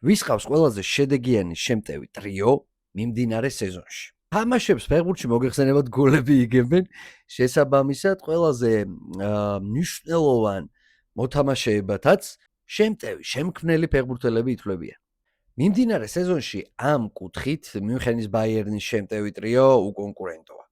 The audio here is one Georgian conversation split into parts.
ვის ყავს ყველაზე შედეგიანი შემტევი ტრიო მიმდინარე სეზონში? თამაშებს ფეხბურთში მოგეხსენებათ გოლები იგებენ, შესაბამისად ყველაზე მნიშვნელოვან მოთამაშეებათაც შემტევი, შემქმნელი ფეხბურთელები ითვლებიან. მიმდინარე სეზონში ამ კუთხით მიუნხენის ბაიერნის შემტევი ტრიო უკონკურენტოა.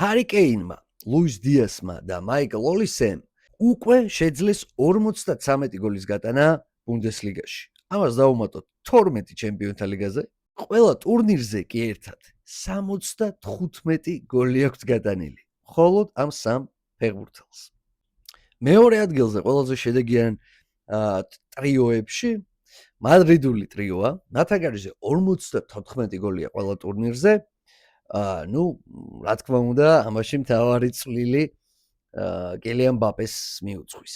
ჰარი კეინმა, ლუის დიასმა და მაიკლ ოლისემ უკვე შეძლეს 53 გოლის გატანა ბუნდესლიგაში. ამას დავუმატოთ 12 ჩემპიონთა ლიგაზე, ყველა ტურნირზე კი ერთად 75 გოლი აქვს გატანილი. მხოლოდ ამ სამ ფეხბურთელს. მეორე ადგილზე ყველაზე შედეგიან ტრიოებში მადრიდული ტრიოა, ნათაგარიზე 54 გოლია ყველა ტურნირზე. რა თქმა უნდა, ამაში მთავარი წვლილი კილიან მბაპეს მიუძღვის.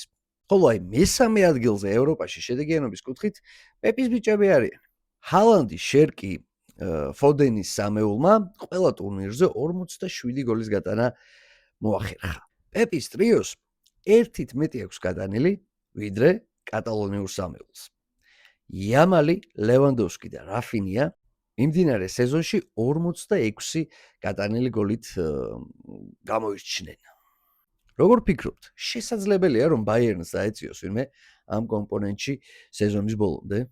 ხოლო აი მესამე ადგილზე ევროპაში შედეგიანობის კუთხით პეპის ბიჭები არიან. ჰალანდი, შერკი, ფოდენის სამეულმა ყველა ტურნირზე 47 გოლის გატანა მოახერხა. პეპის ტრიოს ერთით მეტი აქვს გატანილი, ვიდრე კატალონიურ სამეულს. იამალი, ლევანდოვსკი და რაფინია მიმდინარე სეზონში 46 გატანილი გოლით გამოირჩნენ. როგორ ფიქრობთ, შესაძლებელია რომ ბაიერნს დაეციოს ვინმე ამ კომპონენტში სეზონის ბოლომდე?